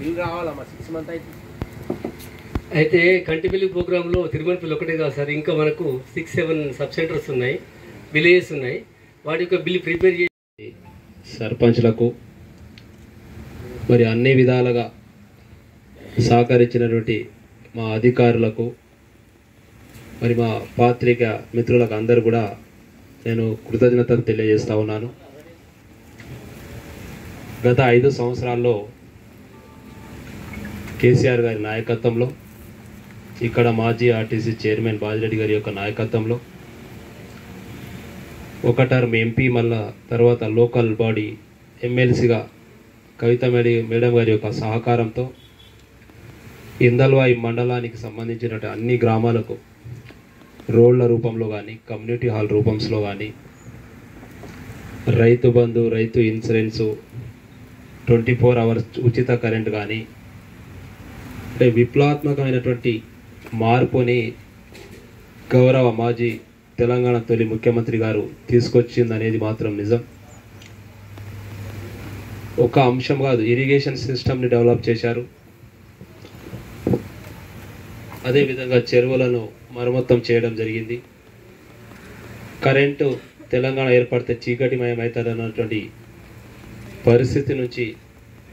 Bill రావాలమ్మా 6 months అయితే కంటిపల్లి ప్రోగ్రాంలో తిరుమలపల్లి ఒకటే కాదు సార్, ఇంకా మనకు 6-7 సబ్ సెంటర్స్ ఉన్నాయి, విలేజెస్ ఉన్నాయి. వాటి యొక్క బిల్ ప్రిపేర్ చేసి సర్పంచ్లకు మరి అన్ని విధాలుగా సహకరించినటువంటి మా అధికారులకు మరి మా పాత్రిక మిత్రులకు అందరూ కూడా నేను కృతజ్ఞతలు తెలియజేస్తా ఉన్నాను. గత 5 సంవత్సరాల్లో కేసీఆర్ గారి నాయకత్వంలో, ఇక్కడ మాజీ ఆర్టీసీ చైర్మన్ బాజిరెడ్డి గారి యొక్క నాయకత్వంలో ఒక టర్మ్ ఎంపీ, మళ్ళా తర్వాత లోకల్ బాడీ ఎమ్మెల్సీగా కవిత మేడం గారి యొక్క సహకారంతో ఇందల్వాయి మండలానికి సంబంధించిన అన్ని గ్రామాలకు రోడ్ల రూపంలో కానీ, కమ్యూనిటీ హాల్ రూపంలో కానీ, రైతు బంధు, రైతు ఇన్సూరెన్సు, 24 hours ఉచిత కరెంట్ కానీ, అంటే విప్లవాత్మకమైనటువంటి మార్పుని గౌరవ మాజీ తెలంగాణ తొలి ముఖ్యమంత్రి గారు తీసుకొచ్చింది అనేది మాత్రం నిజం. ఒక అంశం కాదు, ఇరిగేషన్ సిస్టమ్ని డెవలప్ చేశారు. అదేవిధంగా చెరువులను మరమ్మతం చేయడం జరిగింది. కరెంటు తెలంగాణ ఏర్పడితే చీకటిమయం అవుతుందన్నటువంటి పరిస్థితి నుంచి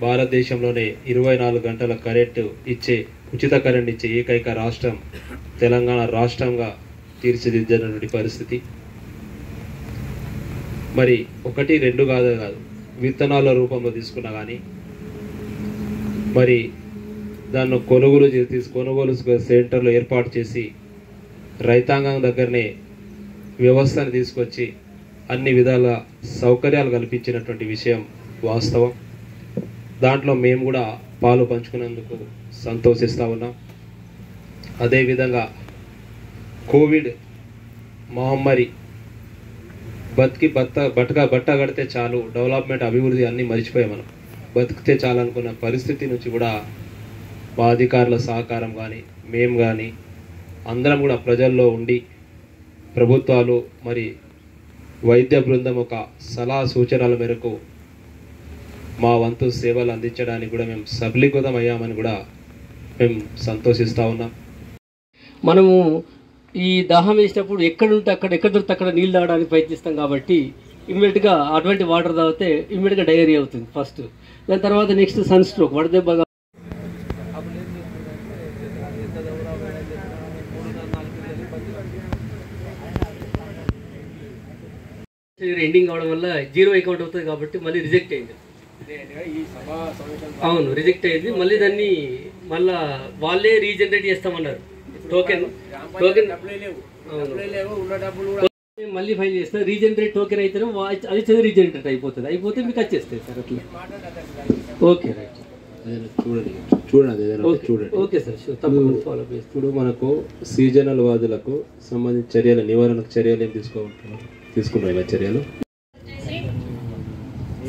భారతదేశంలోనే 24 గంటల కరెంటు ఇచ్చే, ఉచిత కరెంట్ ఇచ్చే ఏకైక రాష్ట్రం తెలంగాణ రాష్ట్రంగా తీర్చిదిద్దినటువంటి పరిస్థితి. మరి 1-2 కాదు, విత్తనాల రూపంలో తీసుకున్నా కానీ, మరి దాన్ని కొనుగోలు సెంటర్లు ఏర్పాటు చేసి రైతాంగం దగ్గరనే వ్యవస్థను తీసుకొచ్చి అన్ని విధాల సౌకర్యాలు కల్పించినటువంటి విషయం వాస్తవం. దాంట్లో మేము కూడా పాలు పంచుకున్నందుకు సంతోషిస్తూ ఉన్నాం. అదేవిధంగా కోవిడ్ మహమ్మారి బట్ట కడితే చాలు, డెవలప్మెంట్ అభివృద్ధి అన్నీ మర్చిపోయాం. మనం బతికితే చాలు అనుకున్న పరిస్థితి నుంచి కూడా మా అధికారుల సహకారం కానీ, మేము కానీ అందరం కూడా ప్రజల్లో ఉండి, ప్రభుత్వాలు మరి వైద్య బృందం ఒక సలహా సూచనల మేరకు మా వంతు సేవలు అందించడానికి కూడా మేము సఫలీకృతం అయ్యామని కూడా మేము సంతోషిస్తూ ఉన్నాం. మనము ఈ దాహం వేసినప్పుడు ఎక్కడ దొరికితే అక్కడ నీళ్ళు తాగడానికి ప్రయత్నిస్తాం కాబట్టి ఇమ్మీడియట్గా అటువంటి వాటర్ తాగితే ఇమ్మీడియట్గా డయేరియా అవుతుంది ఫస్ట్. దాని తర్వాత నెక్స్ట్ సన్ స్ట్రోక్, వడదెబ్బ. ఎండింగ్ అవడం వల్ల 0 అకౌంట్ అవుతుంది కాబట్టి మళ్ళీ రిజెక్ట్ అయింది. అవును, రిజెక్ట్ అయింది. మళ్ళీ దాన్ని వాళ్ళే రీజనరేట్ చేస్తామన్నారు. టోకెన్ మళ్ళీ ఫైల్ చేస్తారు. రీజనరేట్ టోకెన్ అయితే అది చదివి రీజనరేట్ అయిపోతే మీకు వచ్చేస్తాయి సార్ అట్లా. Okay, right. చూడండి. ఓకే సార్, తప్పకుండా ఫాలో చేస్తాం. ఇప్పుడు మనకు సీజనల్ వ్యాధులకు సంబంధించిన చర్యలు, నివారణకు చర్యలు ఏం తీసుకుంటారు ఇలా చర్యలు?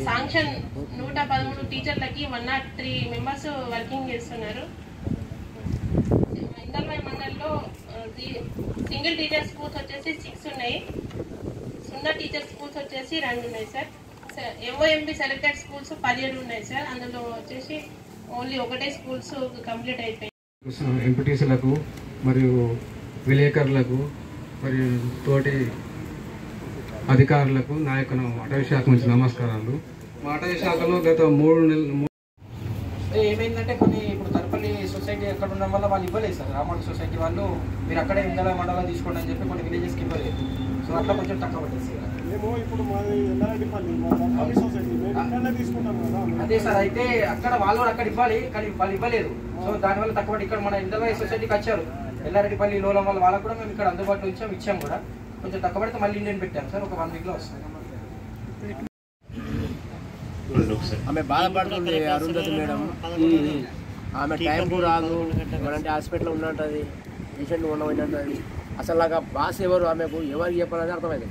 శాంక్షన్ 113 టీచర్లకి 103 మెంబర్స్ వర్కింగ్ చేస్తున్నారు. ఇందల్వాయి మండల్లో సింగిల్ టీచర్ స్కూల్స్ వచ్చేసి 6 ఉన్నాయి. 0 టీచర్ స్కూల్స్ వచ్చేసి 2 ఉన్నాయి సార్. ఎంఓఎంబి సెలెక్టెడ్ స్కూల్స్ 17 ఉన్నాయి సార్. అందులో వచ్చేసి ఓన్లీ ఒకటే స్కూల్స్ కంప్లీట్ అయిపోయాయి. ఎంపీటీసీలకు మరియు విలేకరులకు మరియు తోటి అధికారులకు, నాయకులు, అటవీ శాఖ నుంచి నమస్కారాలు. మా అటవీ శాఖలో గత 3 నెలలు ఏమైందంటే కొన్ని ఇప్పుడు తరపల్లి సొసైటీ అక్కడ ఉండడం వల్ల వాళ్ళు ఇవ్వలేదు సార్. రామోడ్ సొసైటీ వాళ్ళు మీరు అక్కడే ఇందల మండలం తీసుకోండి అని చెప్పి కొన్ని విలేజెస్కి ఇవ్వలేదు. సో అట్లా కొంచెం తక్కువ పడ్డది సార్. అదే సార్, అయితే అక్కడ వాళ్ళు అక్కడ ఇవ్వాలి కానీ వాళ్ళు ఇవ్వలేదు. సో దానివల్ల తక్కువ పడి ఇక్కడ మన ఇందల సొసైటీకి వచ్చారు. ఎల్లారెడ్డిపల్లి లోలం వల్ల వాళ్ళకు కూడా మేము ఇక్కడ అందుబాటులో ఇచ్చాం కూడా. కొంచెం తక్కువ పడితే మళ్ళీ ఇండియన్ పెట్టాం సార్. ఒక 1 వీక్లో వస్తుంది. ఆమె బాధపడుతుంది అరుంధతి మేడం. ఆమె టైంకు రాదు, ఎవరంటే హాస్పిటల్లో ఉన్నట్టుంది, పేషెంట్ ఉండబోయినట్టుంది. అసలు నాకు బాస్ ఎవరు, ఆమెకు ఎవరికి చెప్పాలని అర్థమైంది.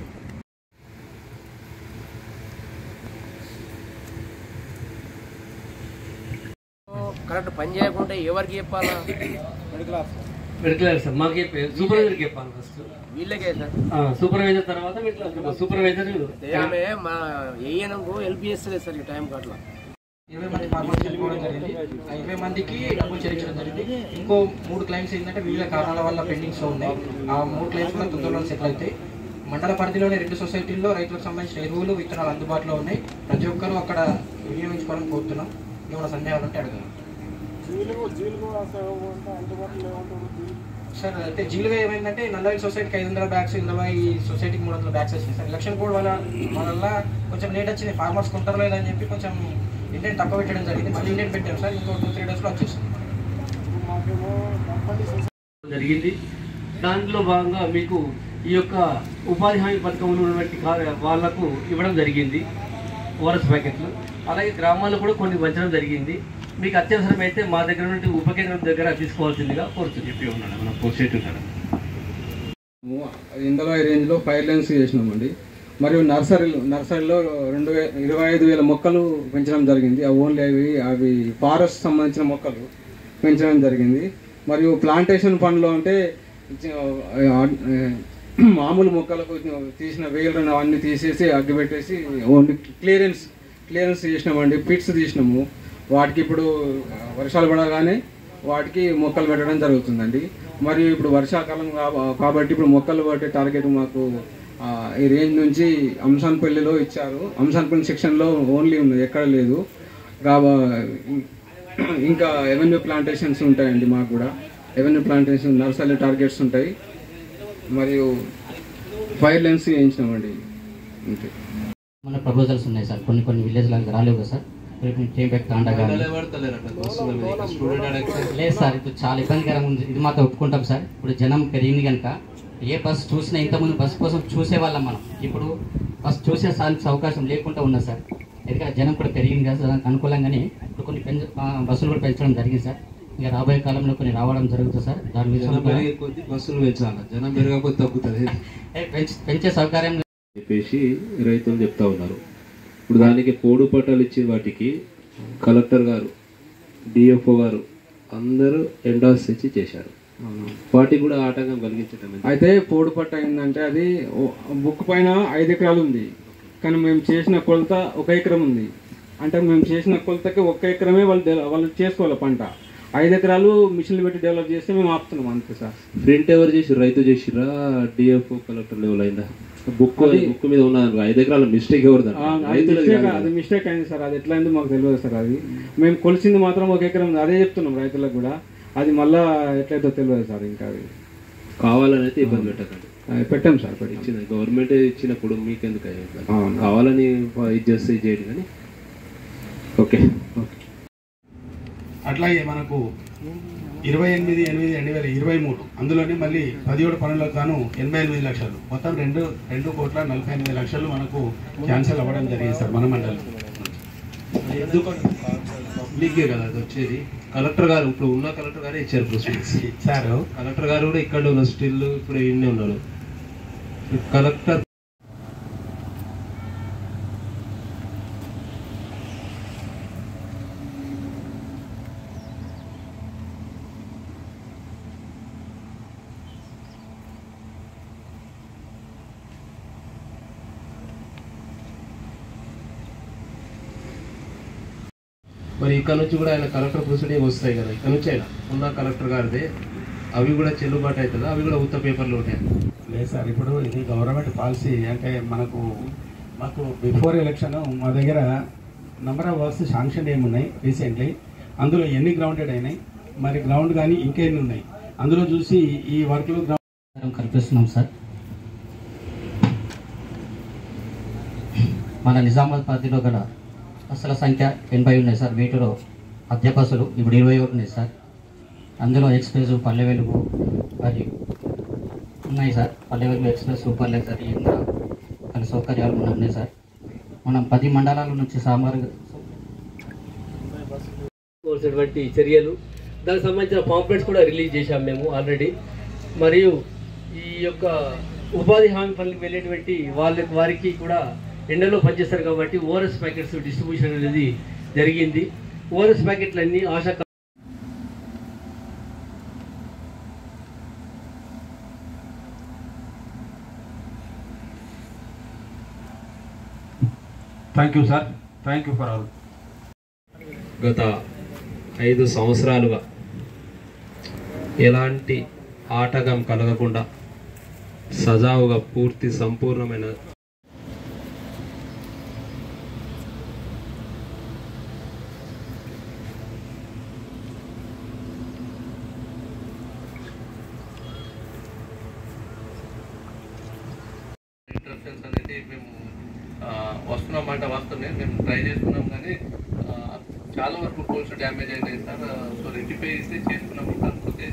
కరెక్ట్ పని చేయకుంటే ఎవరికి చెప్పాలా? మెడికల్ ఆఫీసర్ మాకు సూపర్వైజర్కి చెప్పాలి ఫస్ట్. వీళ్ళకే సార్, సూపర్వైజర్ తర్వాత సూపర్వైజర్ మా ఏఎన్ఎంకు హెల్ప్ చేస్తలేదు సార్ ఈ టైంకి అట్లా. 20 మంది ఫార్మర్స్ చనిపోవడం జరిగింది. ఆ 20 మందికి డబ్బులు చెల్లించడం జరిగింది. ఇంకో 3 క్లైమ్స్ ఏంటంటే వివిధ కారణాల వల్ల పెండింగ్స్లో ఉన్నాయి. ఆ 3 క్లైమ్స్ కూడా తొందరలో సెటిల్ అవుతాయి. మండల పరిధిలోని 2 సొసైటీల్లో రైతులకు సంబంధించిన ఎరువులు విత్తనాలు అందుబాటులో ఉన్నాయి. ప్రతి ఒక్కరూ అక్కడ వినియోగించుకోవాలని కోరుతున్నాం. ఏమైనా సందేహాలు ఉంటే అడగండి సార్. అయితే జీలుగా ఏమైందంటే నల్లవెల్లి సొసైటీకి 500 బ్యాగ్స్, ఇంద్రబాయి సొసైటీకి 300 బ్యాగ్స్ వచ్చినాయి సార్. ఎలక్షన్ కోడ్ వల్ల కొంచెం లేట్ వచ్చినాయి. ఫార్మర్స్ కొంటారు లేదని చెప్పి కొంచెం ఇండియన్ తక్కువ పెట్టడం జరిగింది. మళ్ళీ ఇండియన్ పెట్టాం సార్. ఇంకో 2-3 డేస్లో వచ్చేస్తుంది జరిగింది. దాంట్లో భాగంగా మీకు ఈ యొక్క ఉపాధి హామీ పథకంలో ఉన్నటువంటి వాళ్లకు ఇవ్వడం జరిగింది ఓఆర్ఎస్ ప్యాకెట్లు. అలాగే గ్రామాల్లో కూడా కొన్ని పంచడం జరిగింది. మీకు అత్యవసరమైతే మా దగ్గర నుండి ఉప కేంద్రం దగ్గర తీసుకోవాల్సిందిగా కోరుతూ చెప్పి ఉన్నాడు మన పోస్టేట్ ఉన్నాడు. ఇందులో ఈ రేంజ్లో ఫైర్ లైన్స్ చేసినామండి. మరియు నర్సరీలో 25,000 మొక్కలు పెంచడం జరిగింది. ఓన్లీ అవి ఫారెస్ట్ సంబంధించిన మొక్కలు పెంచడం జరిగింది. మరియు ప్లాంటేషన్ ఫండ్లో అంటే మామూలు మొక్కలకు తీసిన వేలను అవన్నీ తీసేసి అగ్గిపెట్టేసి ఓన్లీ క్లియరెన్స్ చేసినామండి. పిట్స్ తీసినాము. వాటికి ఇప్పుడు వర్షాలు పడగానే వాటికి మొక్కలు పెట్టడం జరుగుతుందండి. మరియు ఇప్పుడు వర్షాకాలం కాబట్టి ఇప్పుడు మొక్కలు పట్టే టార్గెట్ మాకు ఈ రేంజ్ నుంచి అంశాన్పల్లిలో ఇచ్చారు. అంశాన్పల్లి సెక్షన్లో ఓన్లీ ఉంది, ఎక్కడ లేదు. ఇంకా ఎవెన్యూ ప్లాంటేషన్స్ ఉంటాయండి. మాకు కూడా ఎవెన్యూ ప్లాంటేషన్ నర్సరీ టార్గెట్స్ ఉంటాయి. మరియు ఫైర్ లైన్స్ చేయించినామండి. అంతే. మన ప్రపోజల్స్ ఉన్నాయి సార్. కొన్ని విలేజ్ లాగా రాలేవు కదా సార్. లేదు సార్, ఇప్పుడు చాలా ఇబ్బందికరంగా ఉంది. ఇది మాత్రం ఒప్పుకుంటాం సార్. ఇప్పుడు జనం పెరిగింది కనుక ఏ బస్సు చూసినా ఇంతకుముందు బస్సు కోసం చూసేవాళ్ళం మనం. ఇప్పుడు బస్సు చూసే అవకాశం లేకుండా ఉన్నా సార్. ఎందుకంటే జనం కూడా పెరిగింది కదా, దానికి అనుకూలంగానే ఇప్పుడు కొన్ని బస్సులు కూడా పెంచడం జరిగింది సార్. ఇంకా రాబోయే కాలంలో కొన్ని రావడం జరుగుతుంది సార్. దాని విషయంలో బస్సులు పెంచాలి, జనం పెరగకపోతే తగ్గుతుంది. పెంచే సౌకర్యం చెప్పేసి రైతులు చెప్తా ఉన్నారు. ఇప్పుడు దానికి పోడు పట్టాలు ఇచ్చిన వాటికి కలెక్టర్ గారు, డిఎఫ్ఓ గారు అందరూ ఎండాస్ ఇచ్చి చేశారు. వాటికి కూడా ఆటంకం కలిగించడం. అయితే పోడు పట్ట ఏంటంటే అది బుక్ పైన 5 ఎకరాలు ఉంది, కానీ మేము చేసిన కొలత 1 ఎకరం ఉంది. అంటే మేము చేసిన కొలతకి 1 ఎకరమే వాళ్ళు చేసుకోవాలి పంట. 5 ఎకరాలు మిషన్లు పెట్టి డెవలప్ చేస్తే మేము ఆపుతున్నాం అంతే సార్. ప్రింట్ ఎవరు చేసి రైతు చేసిరా డిఎఫ్ఓ కలెక్టర్ లెవెల్ అయిందా? బుక్ మీద ఉన్న 5 ఎకరాల మిస్టేక్ ఎవరు? అది మిస్టేక్ అయింది సార్. అది ఎట్లా అయిందో మాకు తెలియదు సార్. అది మేము కొలిసింది మాత్రం 1 ఎకరం, అదే చెప్తున్నాం రైతులకు కూడా. అది మళ్ళా ఎట్లయితే తెలియదు సార్. ఇంకా అది కావాలని అయితే ఇబ్బంది పెట్టకండి. పెట్టాం సార్. ఇచ్చింది గవర్నమెంట్ ఇచ్చినప్పుడు మీకెందుకు కావాలని ఇది చేస్తే చేయండి కానీ. ఓకే. అట్లాగే మనకు 28/8/2023 అందులోనే మళ్ళీ 17 పనులకు గాను 88 లక్షలు, మొత్తం 2,48 లక్షలు మనకు క్యాన్సిల్ అవ్వడం జరిగింది సార్ మన మండలం. ఎందుకు మీకే కదా అది వచ్చేది. కలెక్టర్ గారు ఇప్పుడు ఉన్న కలెక్టర్ గారే ఇచ్చారు ప్రొసీడింగ్స్ ఇచ్చారు. కలెక్టర్ గారు కూడా ఇక్కడ ఉన్నారు, స్టిల్ ఇప్పుడు ఇన్నే ఉన్నారు కలెక్టర్. మరి ఇక్కడ నుంచి కూడా ఆయన కలెక్టర్ ప్రొసీడింగ్ వస్తాయి కదా, ఇక్కడ నుంచి అయినా ఉన్న కలెక్టర్ గారిదే అవి కూడా చెల్లుబాటు అవుతుందా? అవి కూడా ఉత్త పేపర్లు ఉంటాయి? లేదు సార్, ఇప్పుడు ఇది గవర్నమెంట్ పాలసీ. అంటే మాకు బిఫోర్ ఎలక్షన్ మా దగ్గర నెంబర్ ఆఫ్ వర్క్స్ శాంక్షన్ ఏమున్నాయి రీసెంట్లీ, అందులో ఎన్ని గ్రౌండెడ్ అయినాయి, మరి గ్రౌండ్ కానీ ఇంకెన్ని ఉన్నాయి, అందులో చూసి ఈ వర్క్లు కల్పిస్తున్నాం సార్. మన నిజామాబాద్ పరిధిలో గల బస్సుల సంఖ్య 80 ఉన్నాయి సార్. వీటిలో అద్దె బస్సులు ఇప్పుడు 21 ఉన్నాయి సార్. అందులో ఎక్స్ప్రెస్, పల్లె వెలుగు మరియు ఉన్నాయి sir. Palle Velugu, express, super luxury ఇంకా కొన్ని సౌకర్యాలు ఉన్నాయి సార్. మనం 10 మండలాల నుంచి కోల్సినటువంటి చర్యలు, దానికి సంబంధించిన పాంప్లెట్స్ కూడా రిలీజ్ చేశాం మేము ఆల్రెడీ. మరియు ఈ యొక్క ఉపాధి హామీ పనులకు వెళ్ళేటువంటి వారికి కూడా ఎండలో పనిచేస్తారు కాబట్టి ఓఆర్ఎస్ ప్యాకెట్స్ డిస్ట్రిబ్యూషన్ అనేది జరిగింది. ఓఆర్ఎస్ ప్యాకెట్లన్నీ Asha. Thank you sir. Thank you for all. గత 5 సంవత్సరాలుగా ఎలాంటి ఆటంకం కలగకుండా సజావుగా పూర్తి సంపూర్ణమైన ఇంటరప్షన్స్ అనేది మేము వస్తున్నామంటే వస్తున్నాయి, మేము ట్రై చేస్తున్నాం కానీ చాలా వరకు పోల్స్ డ్యామేజ్ అయినాయి సార్. సో రెక్టిఫై చేస్తే చేసుకున్నాము, కాకపోతే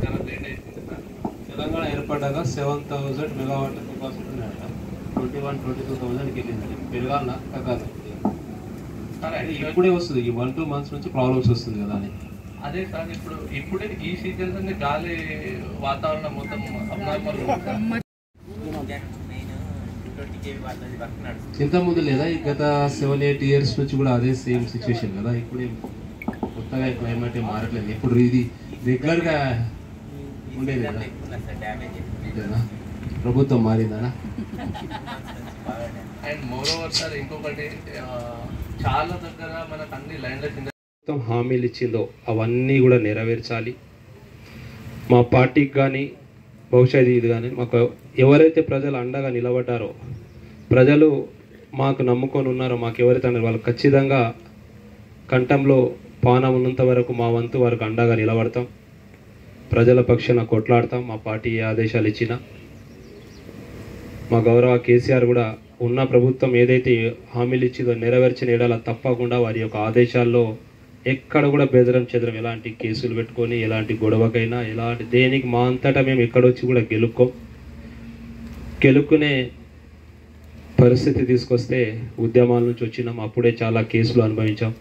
చాలా లేట్ అయిపోయింది సార్. తెలంగాణ ఏర్పడ్డాక 7000 మెగావాట్ కెపాసిటీ ఉన్నాయట. 22,000కి వెళ్ళిందండి. పెరగాలన్నా తగ్గాలి సార్. ఇప్పుడే వస్తుంది, ఈ 1-2 months నుంచి ప్రాబ్లమ్స్ వస్తుంది కదా అని. అదే సార్, ఇప్పుడే ఈ సీజన్స్ అన్ని గాలి వాతావరణం మొత్తం అబ్నార్మల్. ఇంతకుముందు లేదా ఈ గత 7-8 years నుంచి కూడా అదే సేమ్ సిచ్యువేషన్ కదా. ఇప్పుడే కొత్తగా క్లైమేట్ మారట్లేదు. ఇప్పుడు ఇది రెగ్యులర్గా ఉండేది కదా. అంతేనా? ప్రభుత్వం మారిందా? అండ్ మోర్ ఓవర్ సార్ ఇంకొకటి, చాలా దగ్గర మనకు అన్ని లైన్ల హామీలు ఇచ్చిందో అవన్నీ కూడా నెరవేర్చాలి. మా పార్టీకి కానీ బహుశా ఇది కానీ మాకు ఎవరైతే ప్రజలు అండగా నిలబడ్డారో, ప్రజలు మాకు నమ్ముకొని ఉన్నారో, మాకు ఎవరైతే అన్నారు వాళ్ళు ఖచ్చితంగా కంఠంలో పానం ఉన్నంత వరకు మా వంతు వరకు అండగా నిలబడతాం. ప్రజల పక్షాన కొట్లాడతాం. మా పార్టీ ఏ ఆదేశాలు ఇచ్చినా మా గౌరవ కేసీఆర్ కూడా ఉన్న ప్రభుత్వం ఏదైతే హామీలు ఇచ్చిందో నెరవేర్చిన ఏడాల తప్పకుండా వారి యొక్క ఆదేశాల్లో ఎక్కడ కూడా బెదరం చెదరం ఎలాంటి కేసులు పెట్టుకొని ఎలాంటి గొడవకైనా ఎలాంటి దేనికి మా అంతటా మేము ఎక్కడొచ్చి కూడా గెలుక్కునే పరిస్థితి తీసుకొస్తే ఉద్యమాల నుంచి వచ్చినాం. అప్పుడే చాలా కేసులు అనుభవించాం.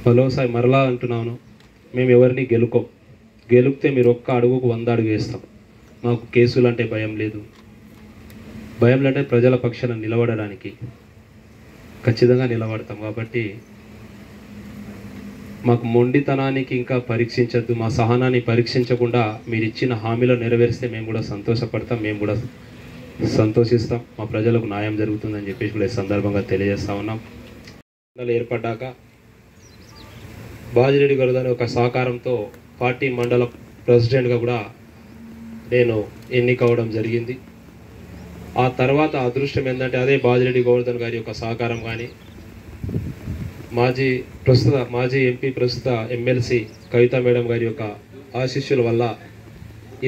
మరోసారి మరలా అంటున్నాను, మేము ఎవరిని గెలుక్తే మీరు ఒక్క అడుగుకు 100 అడుగు వేస్తాం. మాకు కేసులు అంటే భయం లేదు. భయం అంటే ప్రజల పక్షాన నిలబడడానికి ఖచ్చితంగా నిలబడతాం. కాబట్టి మాకు మొండితనానికి ఇంకా పరీక్షించద్దు. మా సహనాన్ని పరీక్షించకుండా మీరు ఇచ్చిన హామీలో నెరవేరిస్తే మేము కూడా సంతోషపడతాం, మేము కూడా సంతోషిస్తాం. మా ప్రజలకు న్యాయం జరుగుతుందని చెప్పేసి కూడా ఈ సందర్భంగా తెలియజేస్తా ఉన్నాం. ఏర్పడ్డాక బాజిరెడ్డి గారు ఒక సహకారంతో పార్టీ మండల ప్రెసిడెంట్గా కూడా నేను ఎన్నికవడం జరిగింది. ఆ తర్వాత అదృష్టం ఏంటంటే అదే బాజిరెడ్డి గోవర్ధన్ గారి యొక్క సహకారం కానీ మాజీ ఎంపీ ప్రస్తుత ఎమ్మెల్సీ కవిత మేడం గారి యొక్క ఆశీస్సుల వల్ల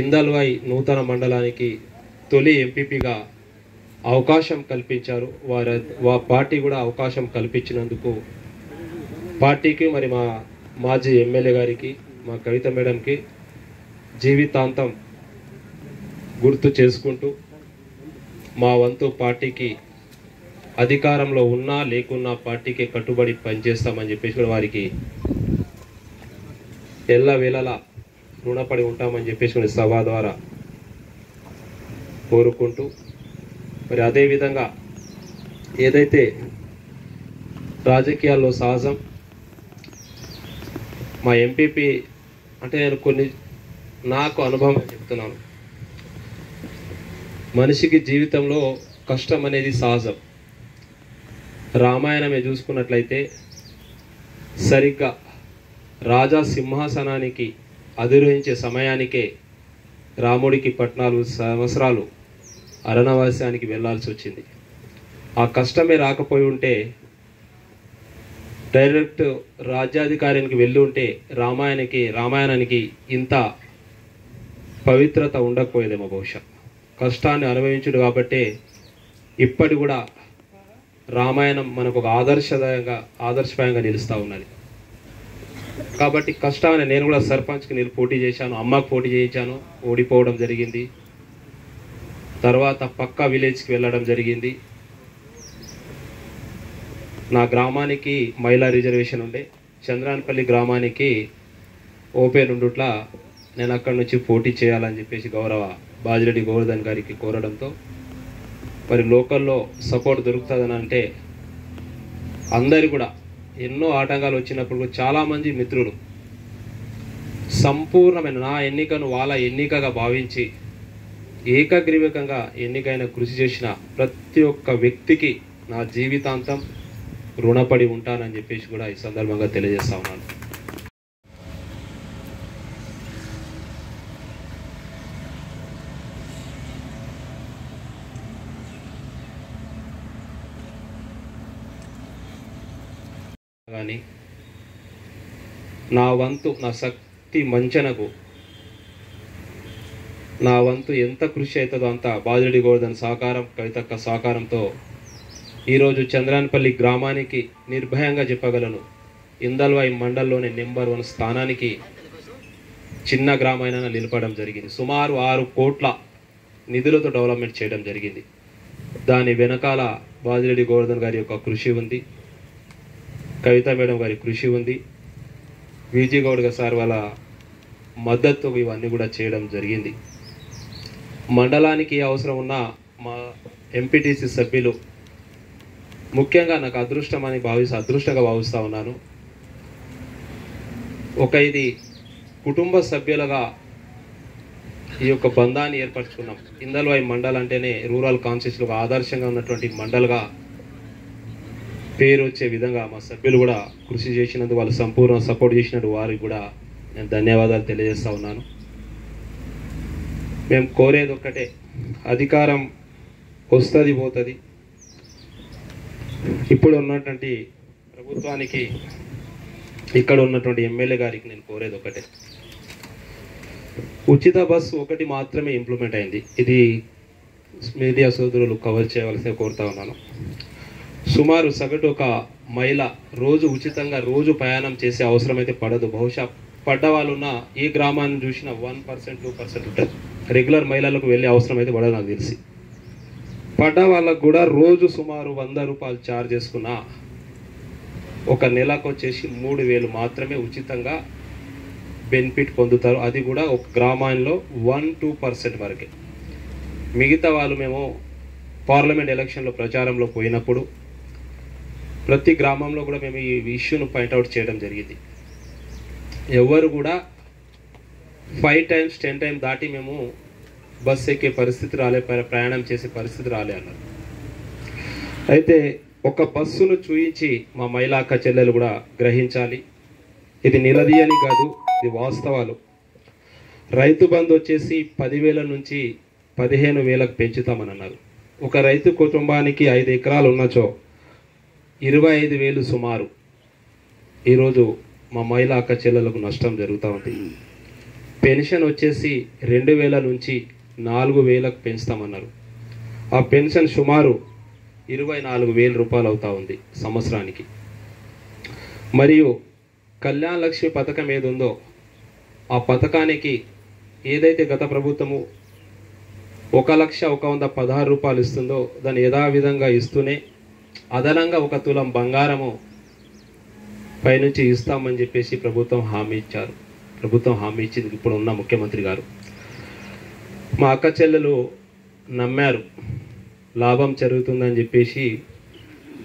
ఇందల్వాయి నూతన మండలానికి తొలి ఎంపీపీగా అవకాశం కల్పించారు. పార్టీ కూడా అవకాశం కల్పించినందుకు పార్టీకి మరి మా మాజీ ఎమ్మెల్యే గారికి మా కవిత మేడంకి జీవితాంతం గుర్తు చేసుకుంటూ మా వంతు పార్టీకి అధికారంలో ఉన్నా లేకున్నా పార్టీకి కట్టుబడి పనిచేస్తామని చెప్పేసి కూడా వారికి ఎల్లవేళలా రుణపడి ఉంటామని చెప్పేసి కూడా సభ ద్వారా కోరుకుంటూ మరి అదేవిధంగా ఏదైతే రాజకీయాల్లో సహజం మా ఎంపీపీ అంటే నేను కొన్ని నాకు అనుభవం చెప్తున్నాను. మనిషికి జీవితంలో కష్టం అనేది సహజం. రామాయణమే చూసుకున్నట్లయితే సరిగ్గా రాజా సింహాసనానికి అధిరోహించే సమయానికే రాముడికి 14 సంవత్సరాలు అరణ్యవాసానికి వెళ్ళాల్సి వచ్చింది. ఆ కష్టమే రాకపోయి ఉంటే డైరెక్ట్ రాజ్యాధికారానికి వెళ్ళి ఉంటే రామాయణానికి ఇంత పవిత్రత ఉండకపోయేదేమో బహుశా. కష్టాన్ని అనుభవించుడు కాబట్టే ఇప్పటి కూడా రామాయణం మనకు ఒక ఆదర్శప్రాయంగా నిలుస్తూ ఉన్నది. కాబట్టి కష్టాన్ని నేను కూడా సర్పంచ్కి పోటీ చేశాను, అమ్మకు పోటీ చేయించాను, ఓడిపోవడం జరిగింది. తర్వాత పక్క విలేజ్కి వెళ్ళడం జరిగింది. నా గ్రామానికి మహిళా రిజర్వేషన్ ఉండే, చంద్రానపల్లి గ్రామానికి ఓపెన్ ఉండుట్లా నేను అక్కడి నుంచి పోటీ చేయాలని చెప్పేసి గౌరవ బాజిరెడ్డి గోవర్ధన్ గారికి కోరడంతో మరి లోకల్లో సపోర్ట్ దొరుకుతుందని అంటే అందరు కూడా ఎన్నో ఆటంకాలు వచ్చినప్పుడు చాలామంది మిత్రులు సంపూర్ణమైన నా ఎన్నికను వాళ్ళ ఎన్నికగా భావించి ఏకగ్రీవకంగా ఎన్నికైన కృషి చేసిన ప్రతి ఒక్క వ్యక్తికి నా జీవితాంతం రుణపడి ఉంటానని చెప్పేసి కూడా ఈ సందర్భంగా తెలియజేస్తా ఉన్నాను. కానీ నా వంతు, నా శక్తి మంచనకు నా వంతు ఎంత కృషి అవుతుందో అంత బాజిరెడ్డి గోవర్ధన్ సహకారం, కవితక్క సహకారంతో ఈరోజు చంద్రాన్పల్లి గ్రామానికి నిర్భయంగా చెప్పగలను, ఇందల్వాయి మండల్లోని నెంబర్ 1 స్థానానికి చిన్న గ్రామైనా నిలపడం జరిగింది. సుమారు 6 కోట్ల నిధులతో డెవలప్మెంట్ చేయడం జరిగింది. దాని వెనకాల బాజిరెడ్డి గోవర్ధన్ గారి యొక్క కృషి ఉంది, కవిత మేడం గారి కృషి ఉంది, విజీ గౌడ్ సార్ వాళ్ళ మద్దతు ఇవన్నీ కూడా చేయడం జరిగింది. మండలానికి అవసరం ఉన్న మా ఎంపీటీసీ సభ్యులు ముఖ్యంగా నాకు అదృష్టంగా భావిస్తూ ఉన్నాను. ఇది కుటుంబ సభ్యులుగా ఈ యొక్క బంధాన్ని ఏర్పరచుకున్నాం. ఇందల్వాయి మండల్ అంటేనే రూరల్ కాన్స్టిట్యూన్సీలో ఆదర్శంగా ఉన్నటువంటి మండల్గా పేరు వచ్చే విధంగా మా సభ్యులు కూడా కృషి చేసినందుకు, వాళ్ళు సంపూర్ణ సపోర్ట్ చేసినట్టు వారికి కూడా నేను ధన్యవాదాలు తెలియజేస్తూ ఉన్నాను. మేము కోరేది ఒక్కటే, అధికారం వస్తుంది పోతుంది. ఇప్పుడు ఉన్నటువంటి ప్రభుత్వానికి, ఇక్కడ ఉన్నటువంటి ఎమ్మెల్యే గారికి నేను కోరేది ఒకటే, ఉచిత బస్సు ఒకటి మాత్రమే ఇంప్లిమెంట్ అయింది. ఇది మీడియా సోదరులు కవర్ చేయవలసి కోరుతా ఉన్నాను. సుమారు సగటు ఒక మహిళ రోజు ఉచితంగా ప్రయాణం చేసే అవసరం అయితే పడదు. బహుశా పడ్డ వాళ్ళున్న ఈ గ్రామాన్ని చూసిన 1%, 2% ఉంటుంది. రెగ్యులర్ మహిళలకు వెళ్ళే అవసరం అయితే పడదు నాకు తెలిసి. పడ్డ వాళ్ళకు కూడా రోజు సుమారు 100 రూపాయలు ఛార్జ్ చేసుకున్న ఒక నెలకు వచ్చేసి 3,000 మాత్రమే ఉచితంగా బెనిఫిట్ పొందుతారు. అది కూడా ఒక గ్రామాల్లో 1-2% వరకే. మిగతా వాళ్ళు మేము పార్లమెంట్ ఎలక్షన్లో ప్రచారంలో పోయినప్పుడు ప్రతి గ్రామంలో కూడా మేము ఈ ఇష్యూను పాయింట్అవుట్ చేయడం జరిగింది. ఎవరు కూడా 5 times 10 times దాటి మేము బస్సు ఎక్కే పరిస్థితి రాలే, ప్రయాణం చేసే పరిస్థితి రాలే అన్నారు. అయితే ఒక బస్సును చూయించి మా మహిళా అక్క చెల్లెలు కూడా గ్రహించాలి. ఇది నిలదీయని కాదు, ఇది వాస్తవాలు. రైతు బంధు వచ్చేసి 10,000 నుంచి 15,000కు పెంచుతామని అన్నారు. ఒక రైతు కుటుంబానికి 5 ఎకరాలు ఉన్నచో 25,000 సుమారు ఈరోజు మా మహిళా అక్క చెల్లెలకు నష్టం జరుగుతూ ఉంది. పెన్షన్ వచ్చేసి 2,000 నుంచి 4,000కు పెంచుతామన్నారు. ఆ పెన్షన్ సుమారు 24,000 రూపాయలు అవుతా ఉంది సంవత్సరానికి. మరియు కళ్యాణ లక్ష్మి పథకం ఏది ఉందో ఆ పథకానికి ఏదైతే గత ప్రభుత్వము 1,116 రూపాయలు ఇస్తుందో దాన్ని యథావిధంగా ఇస్తూనే అదనంగా 1 తులం బంగారము పైనుంచి ఇస్తామని చెప్పేసి ప్రభుత్వం హామీ ఇచ్చారు. ప్రభుత్వం హామీ ఇచ్చింది ఇప్పుడు ఉన్న ముఖ్యమంత్రి గారు. మా అక్క చెల్లెలు నమ్మారు, లాభం జరుగుతుందని చెప్పేసి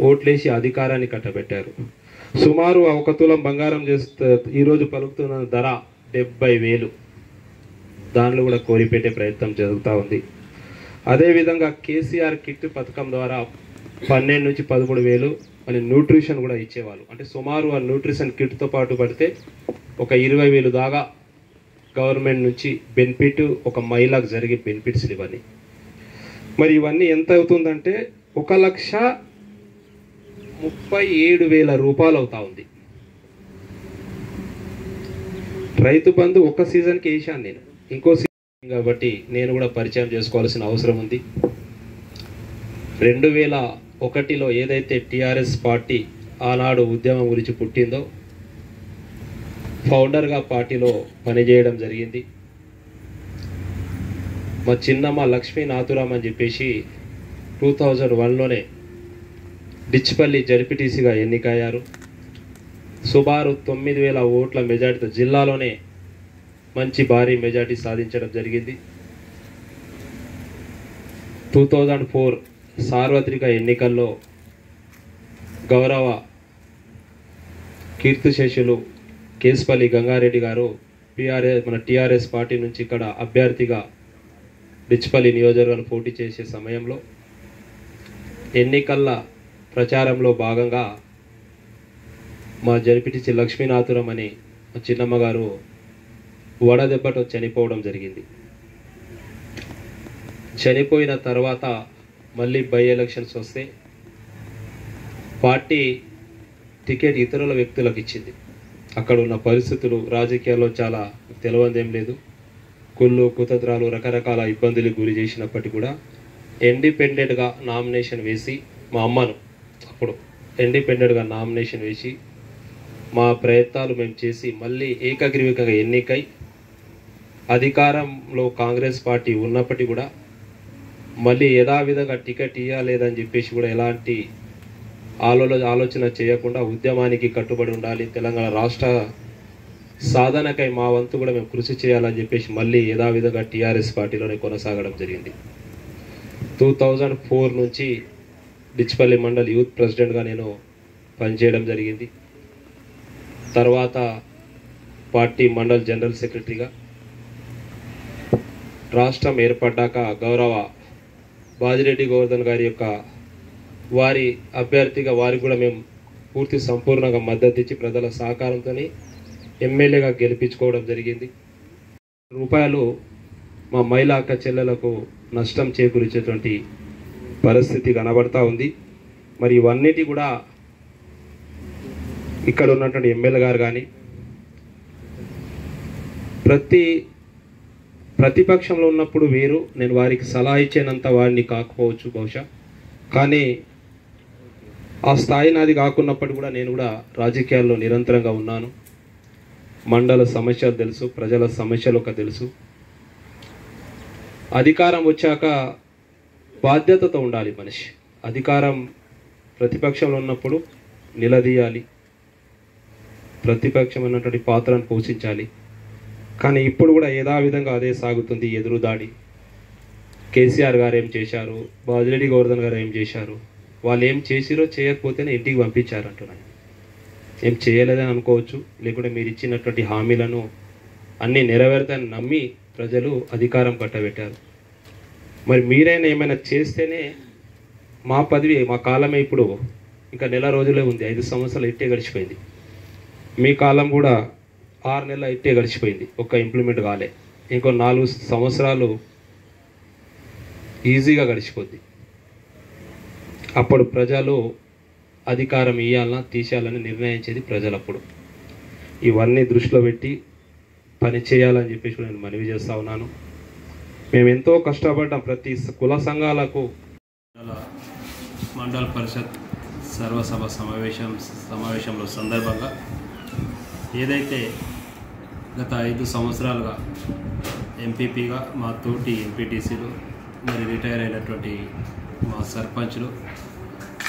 ఓట్లేసి అధికారాన్ని కట్టబెట్టారు. సుమారు 1 తులం బంగారం చేస్తే ఈరోజు పలుకుతున్న ధర 70,000. దానిలో కూడా కోరిపెట్టే ప్రయత్నం జరుగుతూ ఉంది. అదేవిధంగా కేసీఆర్ కిట్ పథకం ద్వారా 12 నుంచి 13,000 అని న్యూట్రిషన్ కూడా ఇచ్చేవాళ్ళు. అంటే సుమారు ఆ న్యూట్రిషన్ కిట్తో పాటు పడితే ఒక 20,000 దాకా గవర్నమెంట్ నుంచి బెనిఫిట్ ఒక మహిళకు జరిగే బెనిఫిట్స్ ఇవన్నీ. మరి ఇవన్నీ ఎంత అవుతుందంటే 1,37,000 రూపాయలు అవుతా ఉంది. రైతు బంధు ఒక సీజన్కి వేసాను నేను, ఇంకో సీజన్ కాబట్టి నేను కూడా పరిచయం చేసుకోవాల్సిన అవసరం ఉంది. 2001లో ఏదైతే టీఆర్ఎస్ పార్టీ ఆనాడు ఉద్యమం గురించి పుట్టిందో ఫౌండర్గా పార్టీలో పనిచేయడం జరిగింది. మా చిన్నమ్మ లక్ష్మీ నాథురామ్ అని చెప్పేసి 2001లోనే డిచ్పల్లి జడ్పీటీసీగా ఎన్నికయ్యారు. సుమారు 9,000 ఓట్ల మెజార్టీతో జిల్లాలోనే మంచి భారీ మెజార్టీ సాధించడం జరిగింది. 2004 సార్వత్రిక ఎన్నికల్లో గౌరవ కీర్తిశేషులు కేశపల్లి గంగారెడ్డి గారు టీఆర్ఎస్ పార్టీ నుంచి ఇక్కడ అభ్యర్థిగా డిచ్పల్లి నియోజకవర్గాన్ని పోటీ చేసే సమయంలో ఎన్నికల ప్రచారంలో భాగంగా మా జడ్పీటీసీ లక్ష్మీనాథురం అని మా చిన్నమ్మ గారు వడదెబ్బతో చనిపోవడం జరిగింది. చనిపోయిన తర్వాత మళ్ళీ బై ఎలక్షన్స్ వస్తే పార్టీ టికెట్ ఇతరుల వ్యక్తులకు ఇచ్చింది. అక్కడ ఉన్న పరిస్థితులు రాజకీయాల్లో చాలా తెలియదేం లేదు, కుళ్ళు కుతంత్రాలు రకరకాల ఇబ్బందులకు గురి చేసినప్పటికీ కూడా ఇండిపెండెంట్గా నామినేషన్ వేసి మా అమ్మను అప్పుడు ఇండిపెండెంట్గా నామినేషన్ వేసి మా ప్రయత్నాలు మేము చేసి మళ్ళీ ఏకగ్రీవంగా ఎన్నికై అధికారంలో కాంగ్రెస్ పార్టీ ఉన్నప్పటికీ కూడా మళ్ళీ యథావిధంగా టికెట్ ఇవ్వలేదని చెప్పేసి కూడా ఎలాంటి ఆలోచన చేయకుండా ఉద్యమానికి కట్టుబడి ఉండాలి, తెలంగాణ రాష్ట్ర సాధనకై మా వంతు కూడా మేము కృషి చేయాలని చెప్పేసి మళ్ళీ యథావిధంగా టీఆర్ఎస్ పార్టీలోనే కొనసాగడం జరిగింది. 2004 నుంచి డిచ్పల్లి మండల్ యూత్ ప్రెసిడెంట్గా నేను పనిచేయడం జరిగింది. తర్వాత పార్టీ మండల్ జనరల్ సెక్రటరీగా రాష్ట్రం ఏర్పడ్డాక గౌరవ బాజిరెడ్డి గోవర్ధన్ గారి యొక్క వారి అభ్యర్థిగా వారికి కూడా మేము పూర్తి సంపూర్ణంగా మద్దతు ఇచ్చి ప్రజల సహకారంతో ఎమ్మెల్యేగా గెలిపించుకోవడం జరిగింది. రూపాయలు మా మహిళా అక్క చెల్లెలకు నష్టం చేకూర్చేటువంటి పరిస్థితి కనబడతా ఉంది. మరి ఇవన్నిటి కూడా ఇక్కడ ఉన్నటువంటి ఎమ్మెల్యే గారు కానీ ప్రతిపక్షంలో ఉన్నప్పుడు వేరు, నేను వారికి సలహా ఇచ్చేనంత వారిని కాకపోవచ్చు బహుశా, కానీ ఆ స్థాయి నాది కాకున్నప్పటికీ కూడా నేను కూడా రాజకీయాల్లో నిరంతరంగా ఉన్నాను. మండల సమస్యలు తెలుసు, ప్రజల సమస్యలు ఒక తెలుసు. అధికారం వచ్చాక బాధ్యతతో ఉండాలి మనిషి. అధికారం ప్రతిపక్షంలో ఉన్నప్పుడు నిలదీయాలి, ప్రతిపక్షం అన్నటువంటి పాత్రను పోషించాలి. కానీ ఇప్పుడు కూడా యథావిధంగా అదే సాగుతుంది, ఎదురుదాడి. కేసీఆర్ గారు ఏం చేశారు, బాజిరెడ్డి గోవర్ధన్ గారు ఏం చేశారు, వాళ్ళు ఏం చేసిరో చేయకపోతేనే ఇంటికి పంపించారు అంటున్నాను. ఏం చేయలేదని అనుకోవచ్చు, లేకుంటే మీరు ఇచ్చినటువంటి హామీలను అన్నీ నెరవేరుతాయని నమ్మి ప్రజలు అధికారం కట్టబెట్టారు. మరి మీరైనా ఏమైనా చేస్తేనే మా పదవి మా కాలమే ఇప్పుడు ఇంకా నెల రోజులే ఉంది, 5 సంవత్సరాలు ఇట్టే గడిచిపోయింది. మీ కాలం కూడా 6 నెలల ఇట్టే గడిచిపోయింది, ఒక్క ఇంప్లిమెంట్ కాలే. ఇంకో 4 సంవత్సరాలు ఈజీగా గడిచిపోద్ది. అప్పుడు ప్రజలు అధికారం ఇవ్వాలన్నా తీసేయాలని నిర్ణయించేది ప్రజలప్పుడు. ఇవన్నీ దృష్టిలో పెట్టి పని చేయాలని చెప్పేసి నేను మనవి చేస్తూ ఉన్నాను. మేము ఎంతో కష్టపడ్డాం. ప్రతి కుల సంఘాలకు మండల పరిషత్ సర్వసభ సమావేశంలో సందర్భంగా ఏదైతే గత 5 సంవత్సరాలుగా ఎంపీపీగా మా తోటి ఎంపీటీసీలు మరి రిటైర్ అయినటువంటి మా సర్పంచ్లు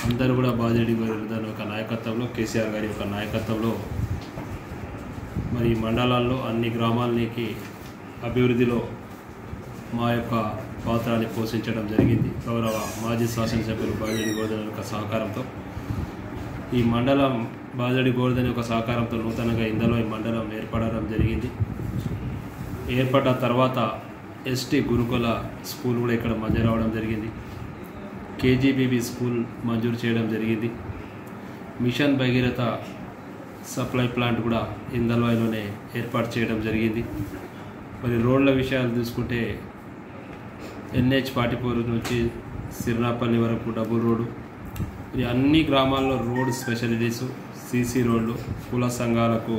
అందరూ కూడా బాజిరెడ్డి గోవర్ధన్ యొక్క నాయకత్వంలో, కేసీఆర్ గారి యొక్క నాయకత్వంలో మరి మండలాల్లో అన్ని గ్రామాలకి అభివృద్ధిలో మా యొక్క పాత్రని పోషించడం జరిగింది. గౌరవ మాజీ శాసనసభ్యులు బాజిరెడ్డి గోవర్ధన్ యొక్క సహకారంతో ఈ మండలం బాజిరెడ్డి గోవర్ధన్ యొక్క సహకారంతో నూతనంగా ఇందులో ఈ మండలం ఏర్పడడం జరిగింది. ఏర్పడ్డ తర్వాత ఎస్టీ గురుకుల స్కూల్ కూడా ఇక్కడ మంజూరు రావడం జరిగింది. కేజీబీబీ స్కూల్ మంజూరు చేయడం జరిగింది. మిషన్ భగీరథ సప్లై ప్లాంట్ కూడా ఇందల్వాయిలోనే ఏర్పాటు చేయడం జరిగింది. మరి రోడ్ల విషయాలు చూసుకుంటే NH44 నుంచి సిర్నాపల్లి వరకు డబుల్ రోడ్డు, మరి అన్ని గ్రామాల్లో రోడ్ స్పెషాలిటీసు, సీసీ రోడ్లు, కుల సంఘాలకు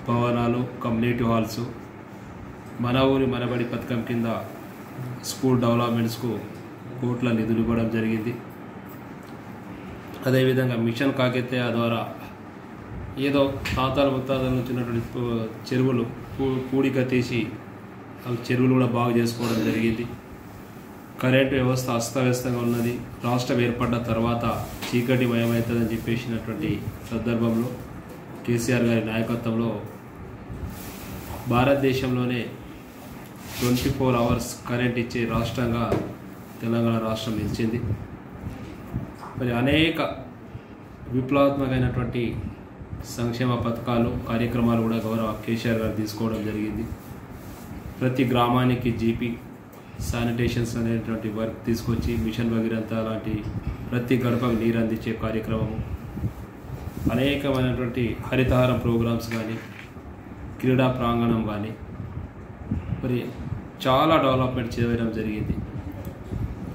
భవనాలు, కమ్యూనిటీ హాల్స్, మన ఊరి మనబడి పథకం కింద స్కూల్ డెవలప్మెంట్స్కు కోట్ల నిధులు ఇవ్వడం జరిగింది. అదేవిధంగా మిషన్ కాకతీయ ద్వారా ఏదో తాతల ముత్తాతల నుంచి ఉన్నటువంటి చెరువులు పూడిక తీసి అవి చెరువులు కూడా బాగు చేసుకోవడం జరిగింది. కరెంటు వ్యవస్థ అస్తవ్యస్తంగా ఉన్నది. రాష్ట్రం ఏర్పడ్డ తర్వాత చీకటి మయమవుతుందని చెప్పేసినటువంటి సందర్భంలో కేసీఆర్ గారి నాయకత్వంలో భారతదేశంలోనే 24 hours కరెంట్ ఇచ్చే రాష్ట్రంగా తెలంగాణ రాష్ట్రం నిలిచింది. మరి అనేక విప్లవాత్మకమైనటువంటి సంక్షేమ పథకాలు, కార్యక్రమాలు కూడా గౌరవ కేసీఆర్ గారు తీసుకోవడం జరిగింది. ప్రతి గ్రామానికి జీపీ శానిటేషన్స్ అనేటువంటి వర్క్ తీసుకొచ్చి మిషన్ భగీరథ లాంటి ప్రతి గడపకు నీరు అందించే కార్యక్రమము, అనేకమైనటువంటి హరితహారం ప్రోగ్రామ్స్ కానీ, క్రీడా ప్రాంగణం కానీ మరి చాలా డెవలప్మెంట్ చేయడం జరిగింది.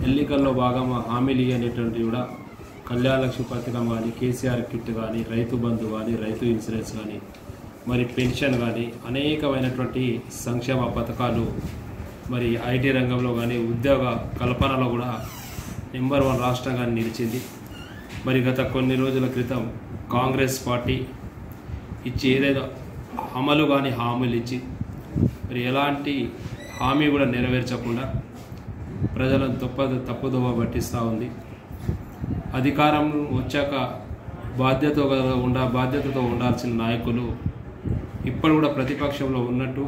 ఎన్నికల్లో భాగంగా హామీలు అనేటువంటి కూడా కళ్యాణ లక్ష్మి పథకం కానీ, కేసీఆర్ కిట్ కానీ, రైతు బంధు కానీ, రైతు ఇన్సూరెన్స్ కానీ, మరి పెన్షన్ కానీ అనేకమైనటువంటి సంక్షేమ పథకాలు మరి ఐటీ రంగంలో కానీ ఉద్యోగ కల్పనలో కూడా నెంబర్ 1 రాష్ట్రంగా నిలిచింది. మరి గత కొన్ని రోజుల క్రితం కాంగ్రెస్ పార్టీ ఇచ్చి ఏదైనా అమలు కానీ హామీలు ఇచ్చి మరి ఎలాంటి హామీ కూడా నెరవేర్చకుండా ప్రజలను తప్పుదోవ పట్టిస్తూ ఉంది. అధికారం వచ్చాక బాధ్యతతో ఉండాల్సిన నాయకులు ఇప్పుడు కూడా ప్రతిపక్షంలో ఉన్నట్టు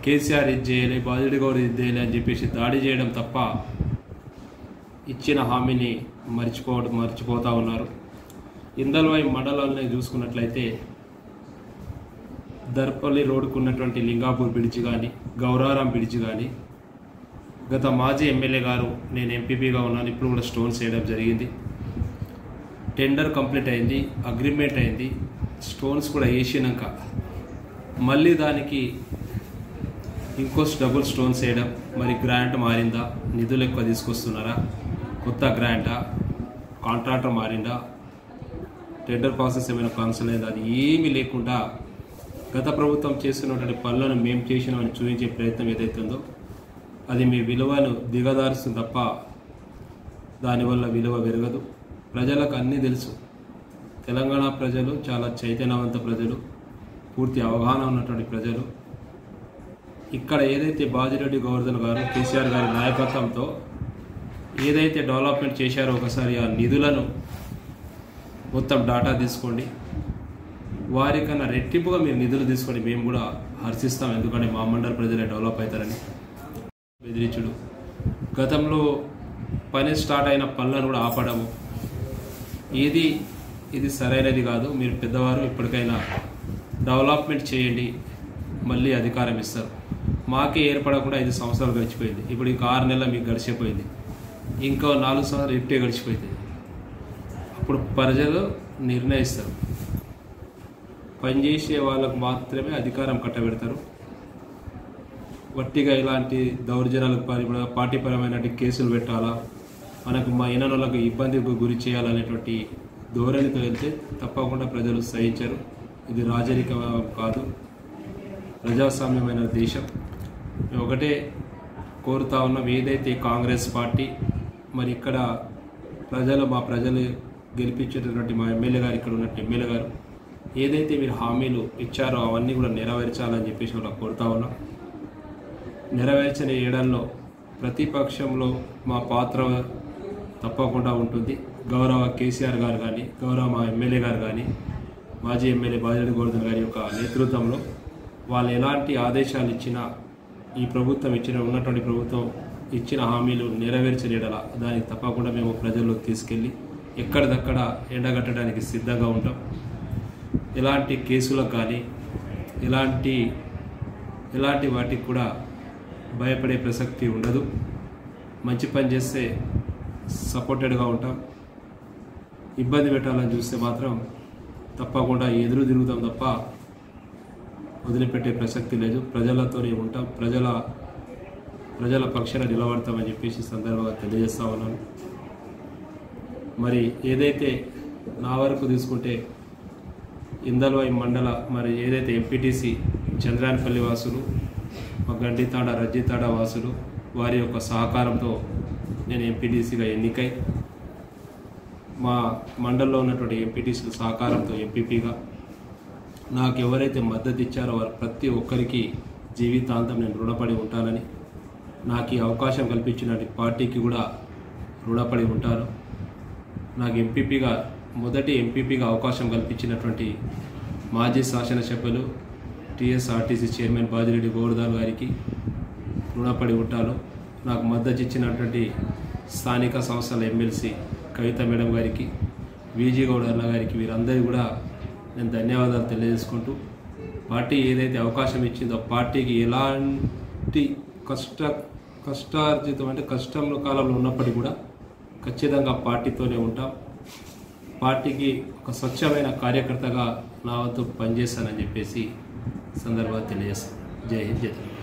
కేసీఆర్ ఇది చేయలే, బాధ్యుడి గౌరవ ఇది చేయలే అని చెప్పేసి దాడి చేయడం తప్ప ఇచ్చిన హామీని మర్చిపోతూ ఉన్నారు. ఇందల్వాయి మండలాన్ని చూసుకున్నట్లయితే దర్పల్లి రోడ్డుకు ఉన్నటువంటి లింగాపూర్ బ్రిడ్జ్ కానీ, గౌరారం బ్రిడ్జ్ కానీ గత మాజీ ఎమ్మెల్యే గారు, నేను ఎంపీపీగా ఉన్నాను, ఇప్పుడు కూడా స్టోన్స్ వేయడం జరిగింది. టెండర్ కంప్లీట్ అయింది, అగ్రిమెంట్ అయింది, స్టోన్స్ కూడా వేసినాక మళ్ళీ దానికి ఇంకో డబుల్ స్టోన్స్ వేయడం. మరి గ్రాంట్ మారిందా, నిధులు ఎక్కువ తీసుకొస్తున్నారా, కొత్త గ్రాంటా, కాంట్రాక్టర్ మారిందా, టెండర్ ప్రాసెస్ ఏమైనా క్యాన్సిల్ అయిందా, అది ఏమీ లేకుండా గత ప్రభుత్వం చేస్తున్నటువంటి పనులను మేము చేసినామని చూపించే ప్రయత్నం ఏదైతే ఉందో అది మీ విలువను దిగదారుస్తుంది తప్ప దానివల్ల విలువ పెరగదు. ప్రజలకు అన్నీ తెలుసు. తెలంగాణ ప్రజలు చాలా చైతన్యవంత ప్రజలు, పూర్తి అవగాహన ఉన్నటువంటి ప్రజలు. ఇక్కడ ఏదైతే బాజిరెడ్డి గోవర్ధన్ గారు, కేసీఆర్ గారి నాయకత్వంతో ఏదైతే డెవలప్మెంట్ చేశారో ఒకసారి ఆ నిధులను మొత్తం డాటా తీసుకోండి. వారికన్నా రెట్టింపుగా మీరు నిధులు తీసుకొని మేము కూడా హర్షిస్తాం. ఎందుకంటే మా మండల ప్రజలే డెవలప్ అవుతారని. బెదిరించుడు, గతంలో పని స్టార్ట్ అయిన పనులను కూడా ఆపడము, ఇది సరైనది కాదు. మీరు పెద్దవారు, ఇప్పటికైనా డెవలప్మెంట్ చేయండి, మళ్ళీ అధికారం ఇస్తారు. మాకే ఏర్పడకుండా 5 సంవత్సరాలు గడిచిపోయింది. ఇప్పుడు ఇంక 6 నెలలు మీకు గడిచిపోయింది, ఇంకో 4 సంవత్సరాలు ఇట్టే గడిచిపోయింది. అప్పుడు ప్రజలు నిర్ణయిస్తారు. పనిచేసే వాళ్ళకు మాత్రమే అధికారం కట్టబెడతారు. వట్టిగా ఇలాంటి దౌర్జన్యాలకు పార్టీపరమైన కేసులు పెట్టాలా, మనకు మా ఇననులకు ఇబ్బందికి గురి చేయాలనేటువంటి ధోరణితో వెళ్తే తప్పకుండా ప్రజలు సహించరు. ఇది రాజరికం కాదు, ప్రజాస్వామ్యమైన దేశం. మేము ఒకటే కోరుతా ఉన్నాం, ఏదైతే కాంగ్రెస్ పార్టీ మరి ఇక్కడ మా ప్రజలు గెలిపించేటటువంటి మా ఎమ్మెల్యే గారు, ఇక్కడ ఉన్నట్టు ఎమ్మెల్యే గారు ఏదైతే మీరు హామీలు ఇచ్చారో అవన్నీ కూడా నెరవేర్చాలని చెప్పేసి వాళ్ళకి కోరుతా ఉన్నాం. నెరవేర్చని ఏడల్లో ప్రతిపక్షంలో మా పాత్ర తప్పకుండా ఉంటుంది. గౌరవ కేసీఆర్ గారు కానీ, గౌరవ మా ఎమ్మెల్యే గారు కానీ, మాజీ ఎమ్మెల్యే బాజిరెడ్డి గోవర్ధన్ గారి యొక్క నేతృత్వంలో వాళ్ళు ఎలాంటి ఆదేశాలు ఇచ్చినా ఈ ప్రభుత్వం ఉన్నటువంటి ప్రభుత్వం ఇచ్చిన హామీలు నెరవేర్చలేడలా దానికి తప్పకుండా మేము ప్రజల్లోకి తీసుకెళ్ళి ఎక్కడిదక్కడ ఎండగట్టడానికి సిద్ధంగా ఉంటాం. ఎలాంటి కేసులకు కానీ ఎలాంటి వాటికి కూడా భయపడే ప్రసక్తి ఉండదు. మంచి పని చేస్తే సపోర్టెడ్గా ఉంటాం. ఇబ్బంది పెట్టాలని చూస్తే మాత్రం తప్పకుండా ఎదురు తిరుగుతాం తప్ప వదిలిపెట్టే ప్రసక్తి లేదు. ప్రజలతోనే ఉంటాం, ప్రజల పక్షాన నిలబడతామని చెప్పేసి సందర్భంగా తెలియజేస్తా ఉన్నాను. మరి ఏదైతే నా వరకు తీసుకుంటే ఇందల్వాయి మండల మరి ఏదైతే ఎంపీటీసీ చంద్రాయనపల్లి వాసులు, మా గండితాడ రజ్జితాడ వాసులు వారి యొక్క సహకారంతో నేను ఎంపీటీసీగా ఎన్నికై మా మండలంలో ఉన్నటువంటి ఎంపీటీసీల సహకారంతో ఎంపీపీగా నాకు ఎవరైతే మద్దతు ఇచ్చారో వారు ప్రతి ఒక్కరికి జీవితాంతం నేను రుణపడి ఉంటానని, నాకు ఈ అవకాశం కల్పించిన పార్టీకి కూడా రుణపడి ఉంటాను. నాకు మొదటి ఎంపీపీగా అవకాశం కల్పించినటువంటి మాజీ శాసనసభ్యులు టీఎస్ఆర్టీసీ చైర్మన్ బాజిరెడ్డి గోవర్ధన్ గారికి రుణపడి ఉంటాను. నాకు మద్దతు ఇచ్చినటువంటి స్థానిక సంస్థల ఎమ్మెల్సీ కవిత మేడం గారికి, విజీ గౌడ్ అన్న గారికి, వీరందరికీ కూడా నేను ధన్యవాదాలు తెలియజేసుకుంటూ, పార్టీ ఏదైతే అవకాశం ఇచ్చిందో పార్టీకి ఎలాంటి కష్టార్జితం అంటే కష్టంలో కాలంలో ఉన్నప్పటికీ కూడా ఖచ్చితంగా పార్టీతోనే ఉంటాం. పార్టీకి ఒక స్వచ్ఛమైన కార్యకర్తగా నా వంతు పనిచేస్తానని చెప్పేసి సందర్భంగా తెలియజేస్తాను. జై హింద్, జై తెలంగాణ.